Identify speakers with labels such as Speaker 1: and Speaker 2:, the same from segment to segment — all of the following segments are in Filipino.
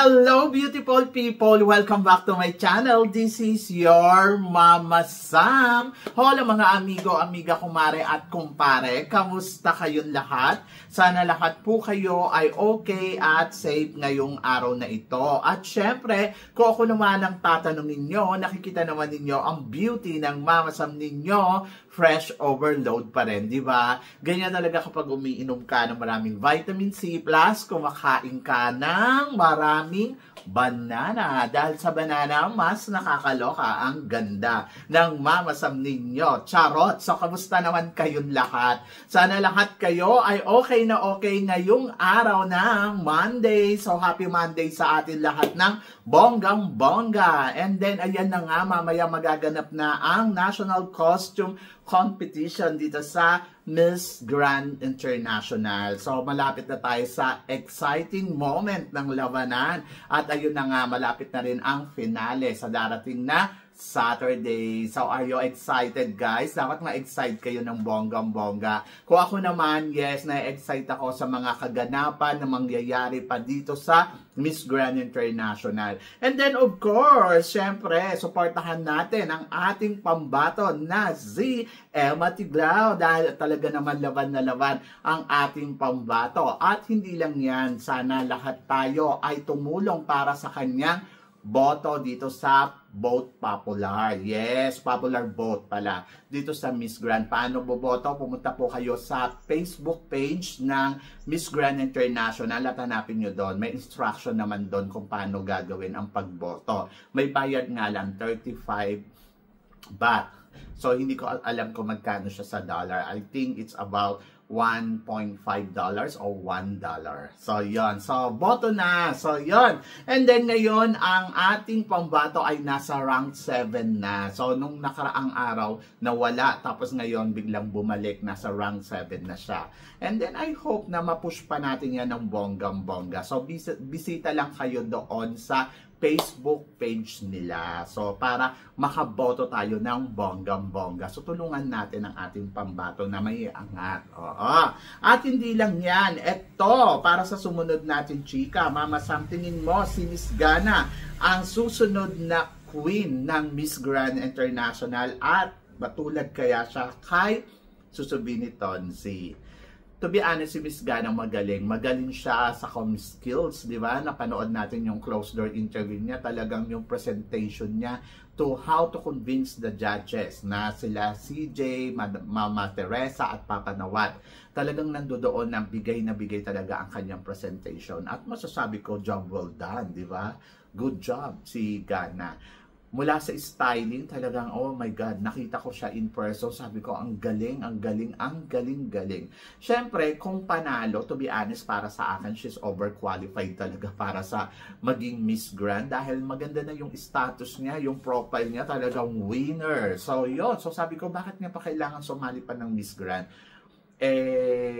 Speaker 1: Hello beautiful people! Welcome back to my channel. This is your Mama Sam. Hola mga amigo, amiga, kumare at kumpare. Kamusta kayong lahat? Sana lahat po kayo ay okay at safe ngayong araw na ito. At syempre, kung ako naman ang tatanungin nyo, nakikita naman ninyo ang beauty ng Mama Sam ninyo, fresh overload pa rin, di ba? Ganyan talaga kapag umiinom ka ng maraming vitamin C plus kumakain ka ng maraming banana. Dahil sa banana, mas nakakaloka ang ganda ng Mama Sam ninyo. Charot! So, kamusta naman kayong lahat? Sana lahat kayo ay okay na okay ngayong araw ng Monday. So, happy Monday sa atin lahat ng bonggang-bongga. And then, ayan na nga, mamaya magaganap na ang National Costume Competition dito sa Miss Grand International. So, malapit na tayo sa exciting moment ng labanan. At ayun na nga, malapit na rin ang finale sa darating na Saturday. So, are you excited, guys? Dapat ma-excite kayo ng bonggang-bongga. Kung ako naman, yes, na-excite ako sa mga kaganapan na mangyayari pa dito sa Miss Grand International. And then, of course, syempre, supportahan natin ang ating pambato na si Emma Tiglao dahil talaga naman laban na laban ang ating pambato. At hindi lang yan, sana lahat tayo ay tumulong para sa kanyang boto dito sa Vote Popular. Yes, popular vote pala. Dito sa Miss Grand. Paano boboto? Pumunta po kayo sa Facebook page ng Miss Grand International at hanapin nyo doon. May instruction naman doon kung paano gagawin ang pagboto. May bayad nga lang, 35 baht. So, hindi ko alam kung magkano siya sa dollar. I think it's about $1.5 or $1. So, yon. So, boto na. So, yon. And then, ngayon, ang ating pambato ay nasa rank 7 na. So, nung nakaraang araw, nawala. Tapos ngayon, biglang bumalik. Nasa rank 7 na siya. And then, I hope na mapush pa natin yan ng bonggang-bongga. So, bisita lang kayo doon sa Facebook page nila. So, para makaboto tayo ng bonggang-bongga. So, tulungan natin ang ating pambato na may angat. Oo. At hindi lang yan. Ito, para sa sumunod natin, chika, Mama Sam, tingin mo, si Miss Gana, ang susunod na queen ng Miss Grand International at matulad kaya siya kay Susubini Tonsi. To be honest, si Miss Gana magaling. Magaling siya sa com skills, di ba? Napanood natin yung closed door interview niya. Talagang yung presentation niya to how to convince the judges na sila CJ, Mama Teresa at Papa Nawat. Talagang nandoon na bigay talaga ang kanyang presentation. At masasabi ko, job well done, di ba? Good job si Gana. Mula sa styling, talagang, oh my God, nakita ko siya in person. Sabi ko, ang galing, ang galing, ang galing-galing. Siyempre, kung panalo, to be honest, para sa akin, she's overqualified talaga para sa maging Miss Grand. Dahil maganda na yung status niya, yung profile niya, talagang winner. So, yun. So, sabi ko, bakit niya pa kailangan sumali pa ng Miss Grand?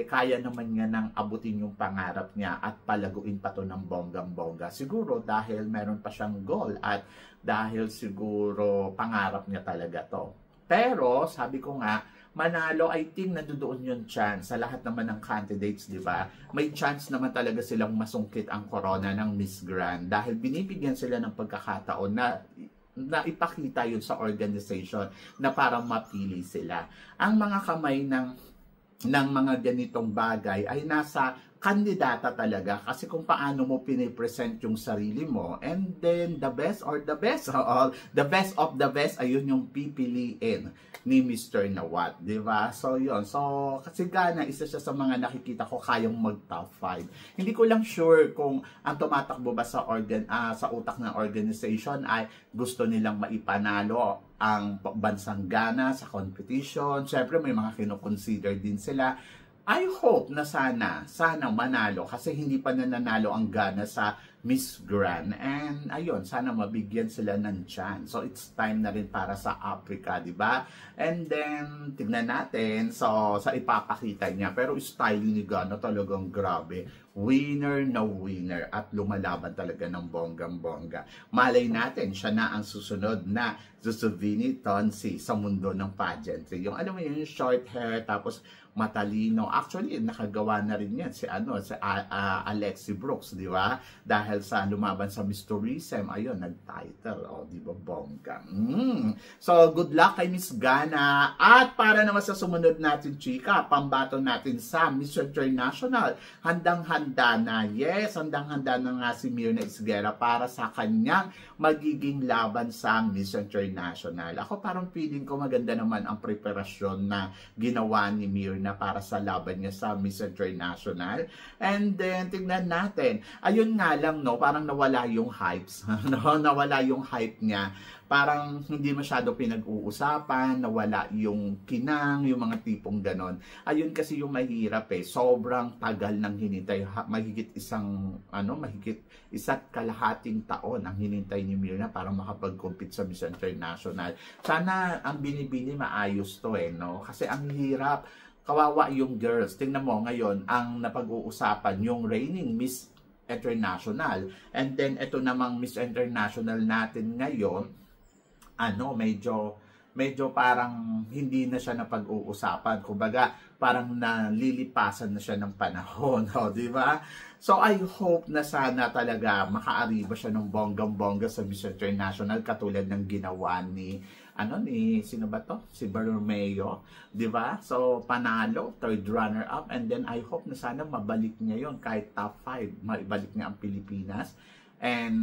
Speaker 1: Kaya naman niya nang abutin yung pangarap niya at palaguin pa to ng bonggang-bongga. Siguro dahil meron pa siyang goal at dahil siguro pangarap niya talaga to. Pero sabi ko nga, manalo, I think nandoon yung chance sa lahat naman ng candidates, di ba? May chance naman talaga silang masungkit ang corona ng Miss Grand dahil binibigyan sila ng pagkakataon na ipakita yun sa organization na parang mapili sila. Ang mga kamay ng mga ganitong bagay ay nasa kandidata talaga kasi kung paano mo pinipresent yung sarili mo and then the best of the best ayun yung pipiliin ni Mr. Nawat, di ba? So yun, so kasi Gana, isa siya sa mga nakikita ko kayang mag top 5. Hindi ko lang sure kung ang tumatakbo ba sa utak ng organization ay gusto nilang maipanalo ang bansang Gana sa competition. Siyempre may mga kinoconsider din sila. I hope na sana manalo kasi hindi pa nananalo ang Gana sa Miss Grand. And ayun, sana mabigyan sila ng chance. So it's time na rin para sa Africa, di ba? And then tignan natin sa ipapakita niya. Pero style ni Gana talagang grabe. winner na winner at lumalaban talaga ng bonggang-bongga. Malay natin, siya na ang susunod na Susuvini Tonsi sa mundo ng pageantry. Yung alam mo yun, yung short hair, tapos matalino. Actually, nakagawa na rin yan si Alexi Brooks, di ba? Dahil sa lumaban sa Miss Tourism, ayun, nag-title. O, di ba, bongga. So, good luck kay Miss Gana. At para naman sa sumunod natin, chika, pambato natin sa Miss International. Handang-handa na. Yes, handang-handa na nga si Mirna Isguera para sa kanyang magiging laban sa Miss International. Ako parang feeling ko maganda naman ang preparasyon na ginawa ni Mirna para sa laban niya sa Miss International. And then, tignan natin. Ayun nga lang, no, parang nawala yung hypes. No? Nawala yung hype niya. Parang hindi masyado pinag-uusapan, nawala yung kinang, yung mga tipong ganon. Ayun kasi yung mahirap eh. Sobrang tagal ng hinintay. Mahigit isa't kalahating taon ang hinintay ni Mirna para makapag-compete sa Miss International. Sana ang binibili maayos to eh, no? Kasi ang hirap. Kawawa yung girls. Tingnan mo ngayon, ang napag-uusapan yung reigning Miss International. And then, ito namang Miss International natin ngayon, medyo parang hindi na siya napag-uusapan. Kumbaga, parang nalilipasan na siya ng panahon. Di ba? So, I hope na sana talaga makaariba siya ng bonggang-bongga sa Miss International katulad ng ginawa ni sino ba to? Si Bermeo, di ba? So, panalo, third runner-up, and then I hope na sana mabalik niya yon kahit top 5, maibalik niya ang Pilipinas. And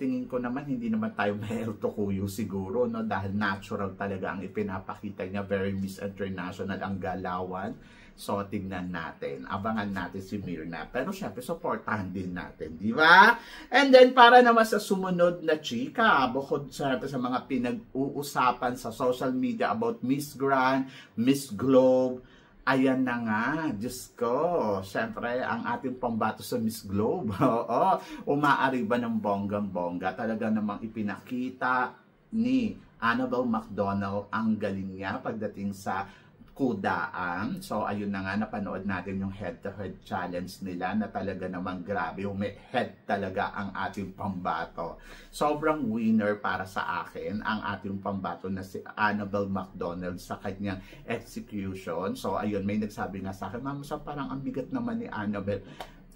Speaker 1: tingin ko naman, hindi naman tayo mahertukuyo siguro, no? Dahil natural talaga ang ipinapakita niya, very Miss International ang galawan. So, tignan natin. Abangan natin si Mirna. Pero syempre, supportahan din natin. Di ba? And then, para naman sa sumunod na chika, bukod syempre sa mga pinag-uusapan sa social media about Miss Grand, Miss Globe, ayan na nga, Diyos ko. Syempre, ang ating pambato sa Miss Globe. Oo, umaariba ng bonggang-bongga. Talaga namang ipinakita ni Annabelle McDonald ang galing niya pagdating sa kudaan. So, ayun na nga, napanood natin yung head-to-head challenge nila na talaga namang grabe. May head talaga ang ating pambato. Sobrang winner para sa akin ang ating pambato na si Annabelle McDonald sa kanyang execution. So, ayun, may nagsabi nga sa akin, Ma'am, so parang ang bigat naman ni Annabelle.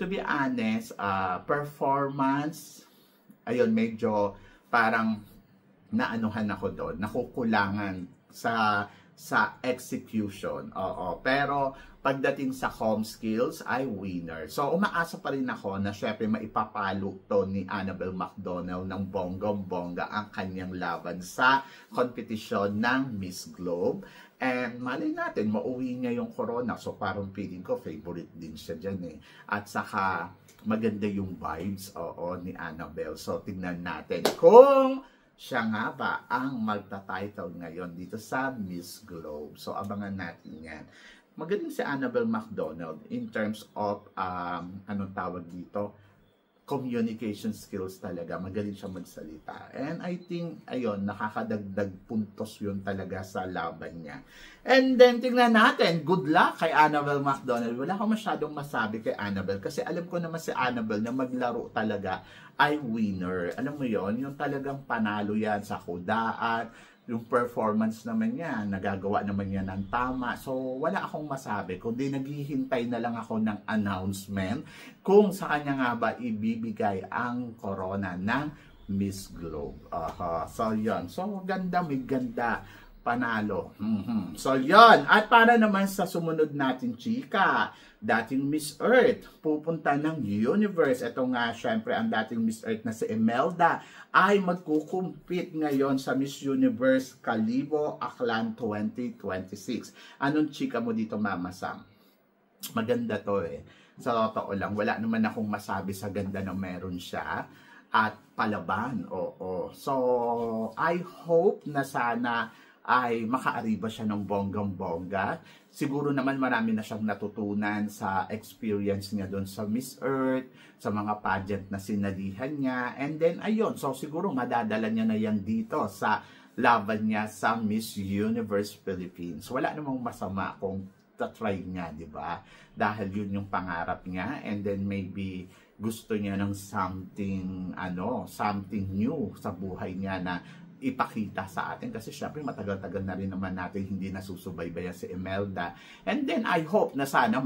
Speaker 1: To be honest, performance, ayun, medyo parang naanuhan ako doon, nakukulangan sa execution. Oo. Pero pagdating sa home skills, ay winner. So, umaasa pa rin ako na syempre maipapalo to ni Annabelle McDonald ng bonggong-bongga ang kanyang laban sa kompetisyon ng Miss Globe. And malay natin, mauwi niya yung corona. So, parang feeling ko, favorite din siya dyan eh. At saka, maganda yung vibes ni Annabelle. So, tignan natin kung siya nga ba ang magta-title ngayon dito sa Miss Globe. So, abangan natin yan. Magaling si Annabelle McDonald in terms of, anong tawag dito? Communication skills talaga. Magaling siya magsalita. And I think, ayun, nakakadagdag puntos yun talaga sa laban niya. And then, tingnan natin, good luck kay Annabelle McDonald. Wala akong masyadong masabi kay Annabelle kasi alam ko naman si Annabelle na maglaro talaga ay winner. Alam mo yon, yung talagang panalo yan sa kudaan, yung performance naman niya, nagagawa naman niya ng tama. So, wala akong masabi. Kundi naghihintay na lang ako ng announcement kung sa kanya nga ba ibibigay ang corona ng Miss Globe. So, yun. So, ganda, may ganda. Panalo. So, yun. At para naman sa sumunod natin, chika, dating Miss Earth, pupunta ng Universe. Ito nga, syempre, ang dating Miss Earth na si Imelda ay magkukumpit ngayon sa Miss Universe Kalibo Aklan 2026. Anong chika mo dito, Mama Sam? Maganda to eh. Sa totoo lang, wala naman akong masabi sa ganda na meron siya. At palaban, oo. So, I hope na sana ay makaariba siya ng bonggang-bongga. Siguro naman marami na siyang natutunan sa experience niya doon sa Miss Earth, sa mga pageant na sinalihan niya. And then, ayun, so siguro madadala niya na yan dito sa laban niya sa Miss Universe Philippines. Wala namang masama kung itatry niya, di ba? Dahil yun yung pangarap niya, and then maybe gusto niya ng something, something new sa buhay niya na ipakita sa atin. Kasi syempre matagal-tagal na rin naman natin hindi nasusubaybayan si Imelda. And then I hope na sana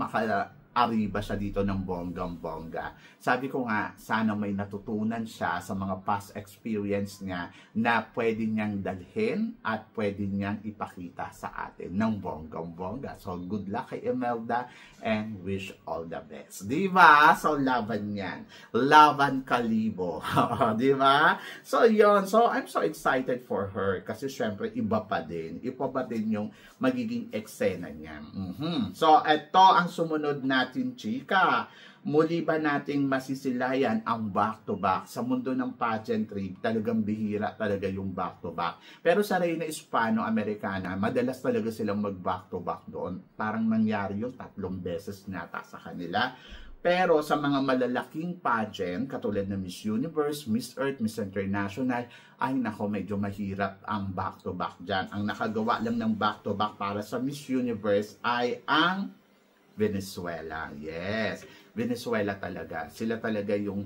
Speaker 1: ariba siya dito ng bonggang-bongga. Sabi ko nga, sana may natutunan siya sa mga past experience niya na pwede niyang dalhin at pwede niyang ipakita sa atin ng bonggang-bongga. So, good luck kay Imelda and wish all the best. Diba? So, laban yan. Laban kalibo. Diba? So, yun. So, I'm so excited for her kasi syempre iba pa din. Iba pa din yung magiging eksena niya. So, ito ang sumunod natin, chika. Muli ba nating masisilayan ang back-to-back? Sa mundo ng pageantry, talagang bihira talaga yung back-to-back. Pero sa Reina Hispano-Americana, madalas talaga silang mag-back-to-back doon. Parang nangyari yung 3 beses nata sa kanila. Pero sa mga malalaking pageant, katulad ng Miss Universe, Miss Earth, Miss International, ay nako, medyo mahirap ang back-to-back dyan. Ang nakagawa lang ng back-to-back para sa Miss Universe ay ang Venezuela. Yes, Venezuela talaga. Sila talaga yung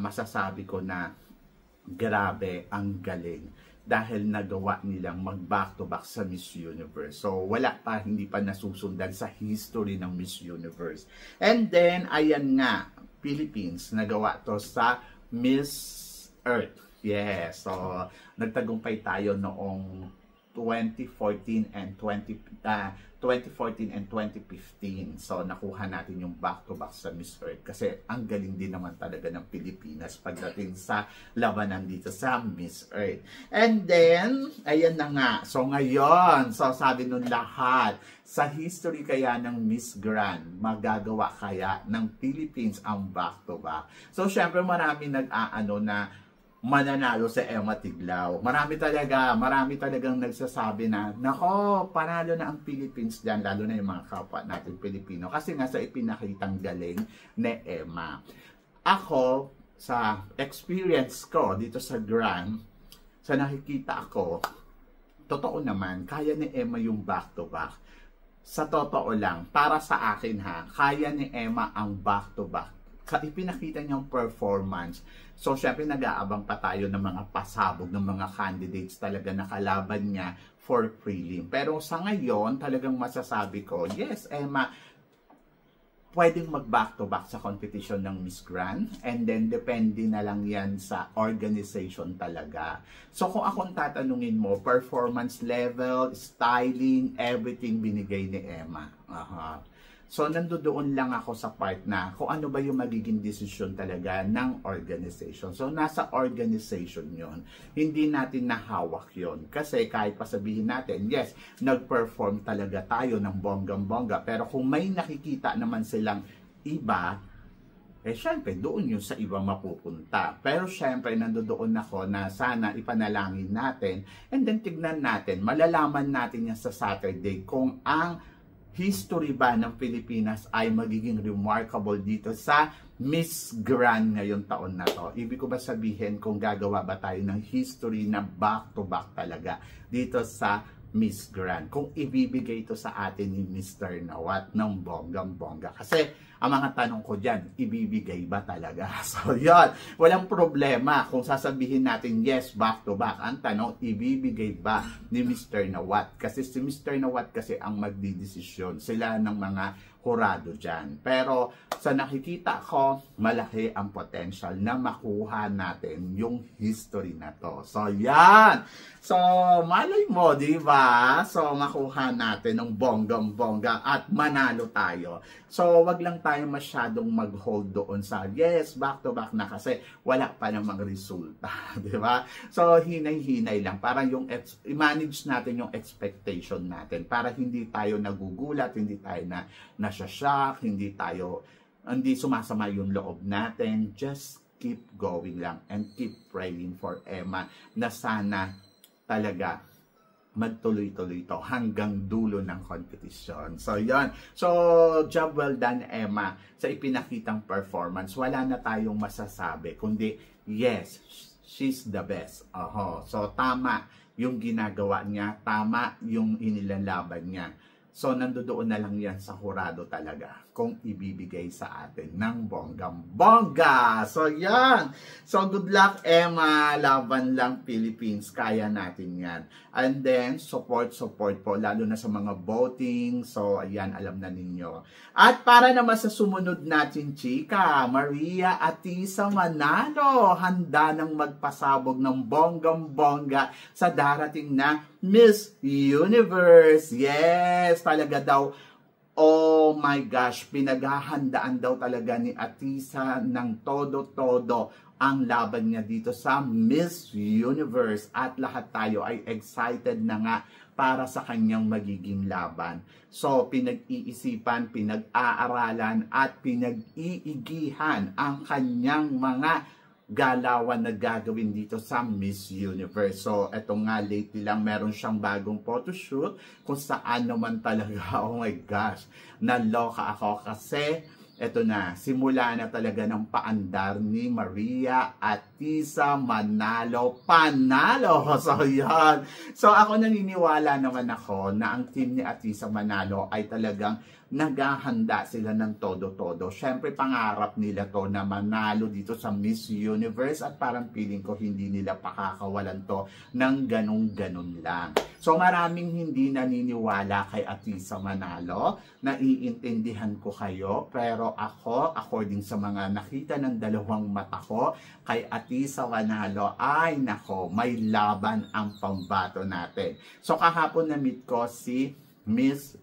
Speaker 1: masasabi ko na grabe ang galing. Dahil nagawa nilang mag-back-to-back sa Miss Universe. So, hindi pa nasusundan sa history ng Miss Universe. And then, ayan nga, Philippines, nagawa to sa Miss Earth. Yes, so, nagtagumpay tayo noong 2014 and 2015. So, nakuha natin yung back-to-back sa Miss Earth kasi ang galing din naman talaga ng Pilipinas pagdating sa labanan dito sa Miss Earth. And then, ayan na nga. So, ngayon, so sabi nun lahat, sa history kaya ng Miss Grand, magagawa kaya ng Philippines ang back-to-back. So, syempre marami nag-aano na mananalo sa Emma Tiglao. Marami talagang nagsasabi na, nako, panalo na ang Philippines dyan, lalo na yung mga kapwa natin Pilipino. Kasi nga sa ipinakitang galing ni Emma. Ako, sa experience ko dito sa Grand, sa nakikita ako, totoo naman, kaya ni Emma yung back-to-back. Sa totoo lang, para sa akin kaya ni Emma ang back-to-back. Sa ipinakita niyang performance. So, syempre, nag-aabang pa tayo ng mga pasabog ng mga candidates talaga na kalaban niya for prelim. Pero sa ngayon, talagang masasabi ko, yes, Emma, pwedeng mag-back-to-back sa competition ng Miss Grand. And then, depende na lang yan sa organization talaga. So, kung akong tatanungin mo, performance level, styling, everything binigay ni Emma. So, nandoon lang ako sa part na kung ano ba yung magiging desisyon talaga ng organization. So, nasa organization yon. Hindi natin nahawak yon. Kasi kahit pasabihin natin, yes, nag-perform talaga tayo ng bonggang-bongga. Pero kung may nakikita naman silang iba, syempre, doon yun sa iba mapupunta. Pero syempre, nandoon ako na sana ipanalangin natin and then tignan natin, malalaman natin yan sa Saturday kung ang history ba ng Pilipinas ay magiging remarkable dito sa Miss Grand ngayon taon na to. Ibig ko ba sabihin kung gagawa ba tayo ng history na back-to-back talaga dito sa Miss Grand. Kung ibibigay ito sa atin ni Mr. Nawat ng bonggang-bongga. Kasi ang mga tanong ko dyan, ibibigay ba talaga? So, yun. Walang problema kung sasabihin natin, yes, back-to-back. Ang tanong, ibibigay ba ni Mr. Nawat? Kasi si Mr. Nawat kasi ang magdidesisyon. Sila ng mga hurado dyan. Pero sa nakikita ko, malaki ang potential na makuha natin yung history na to. So, yan. So, malay mo, di ba? So, makuha natin ng bonggang-bongga at manalo tayo. So, wag lang tayo masyadong mag-hold doon sa, yes, back-to-back na kasi wala pa namang resulta. Di ba? So, hinay-hinay lang. Para yung i-manage natin yung expectation natin. Para hindi tayo nagugulat, hindi tayo na-shock, hindi sumasama yung loob natin. Just keep going lang and keep praying for Emma na sana talaga magtuloy-tuloy ito hanggang dulo ng competition. So, yon. So, job well done, Emma, sa ipinakitang performance. Wala na tayong masasabi, kundi, yes, she's the best. So, tama yung ginagawa niya, tama yung inilalaban niya. So, nandoon na lang yan sa hurado talaga kung ibibigay sa atin ng bonggang-bongga. So, yan. So, good luck, Emma. Laban lang, Philippines. Kaya natin yan. And then, support po, lalo na sa mga voting. So, ayan, alam na ninyo. At para naman sa sumunod natin, chika, Maria Atisa Manalo, handa nang magpasabog ng bonggang-bongga sa darating na Miss Universe. Yes, talaga daw. Oh my gosh, pinaghahandaan daw talaga ni Atisa ng todo-todo ang laban niya dito sa Miss Universe. At lahat tayo ay excited na nga para sa kanyang magiging laban. So, pinag-iisipan, pinag-aaralan at pinag-iigihan ang kanyang mga galawan na gagawin dito sa Miss Universe. So, eto nga, lately lang meron siyang bagong photoshoot kung saan naman talaga, oh my gosh, naloka ako kasi eto na, simula na talaga ng paandar ni Maria Atisa Manalo. Panalo! So, yan. So, ako naniniwala naman ako na ang team ni Atisa Manalo ay talagang naghahanda sila ng todo-todo. Siyempre, pangarap nila to na manalo dito sa Miss Universe at parang feeling ko hindi nila pakakawalan to ng ganun-ganun lang. So, maraming hindi naniniwala kay Atisa Manalo. Naiintindihan ko kayo, pero ako, according sa mga nakita ng dalawang mata ko, kay Atisa Manalo, ay nako, may laban ang pambato natin. So, kahapon na-meet ko si Miss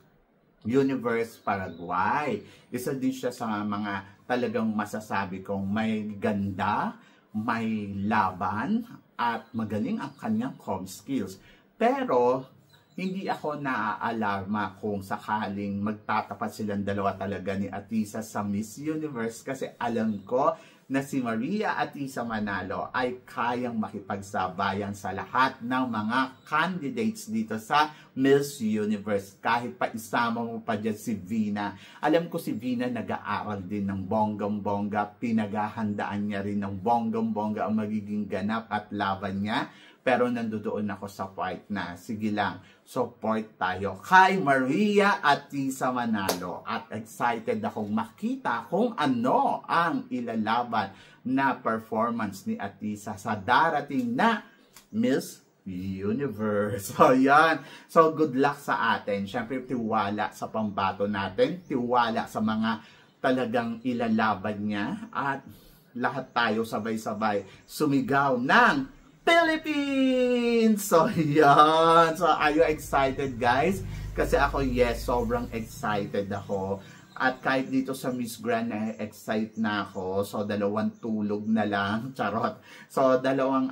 Speaker 1: Universe Paraguay. Isa din siya sa mga talagang masasabi kong may ganda, may laban, at magaling ang kanyang comm skills. Pero, hindi ako naaalarma kung sakaling magtatapat silang dalawa talaga ni Atisa sa Miss Universe kasi alam ko na si Maria Atisa Manalo ay kayang makipagsabayan sa lahat ng mga candidates dito sa Miss Universe. Kahit pa isama mo pa dyan si Vina. Alam ko si Vina nag-aaral din ng bonggang-bongga. Pinaghahandaan niya rin ng bonggang-bongga ang magiging ganap at laban niya. Pero nandoon ako sa fight na, sige lang, support tayo kay Maria Atisa Manalo. At excited akong makita kung ano ang ilalaban na performance ni Atisa sa darating na Miss Universe. So, yan. So, good luck sa atin. Siyempre, tiwala sa pambato natin. Tiwala sa mga talagang ilalaban niya. At lahat tayo sabay-sabay sumigaw ng Philippines! So, yan. So, are you excited, guys? Kasi ako, yes, sobrang excited ako. At kahit dito sa Miss Grand, excite na ako. So, 2 tulog na lang. Charot. So, dalawang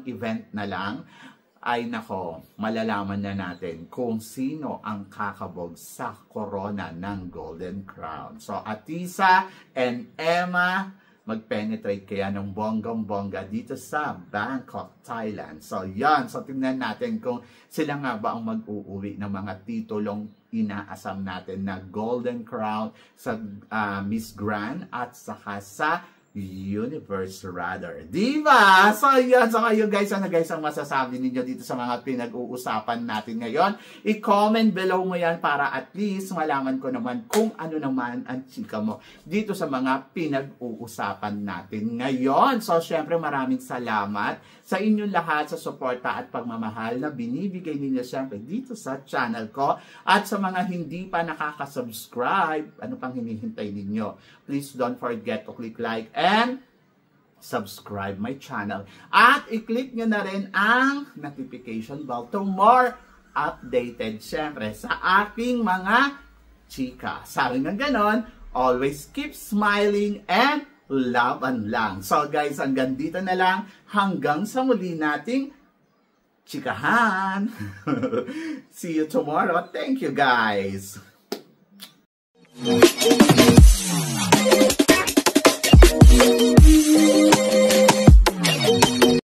Speaker 1: event na lang. Ay, nako, malalaman na natin kung sino ang kakabog sa corona ng Golden Crown. So, Atisa and Emma, mag-penetrate kaya ng bonggang-bongga dito sa Bangkok, Thailand. So, yan. So, tingnan natin kung sila nga ba ang mag-uuwi ng mga titulong inaasam natin na Golden Crown sa Miss Grand at saka sa Universe rather. Diba? So, yan. So, kayo guys, ano guys ang masasabi ninyo dito sa mga pinag-uusapan natin ngayon? I-comment below mo yan para at least malaman ko naman kung ano naman ang chika mo dito sa mga pinag-uusapan natin ngayon. So, syempre maraming salamat sa inyong lahat sa suporta at pagmamahal na binibigay ninyo syempre dito sa channel ko. At sa mga hindi pa nakaka-subscribe, ano pang hinihintay ninyo? Please don't forget to click like and subscribe my channel. At i-click nyo na rin ang notification bell to more updated syempre sa aking mga chika. Sabi ng ganon, always keep smiling and laban lang. So guys, hanggang dito na lang. Hanggang sa muli nating chikahan. See you tomorrow. Thank you guys.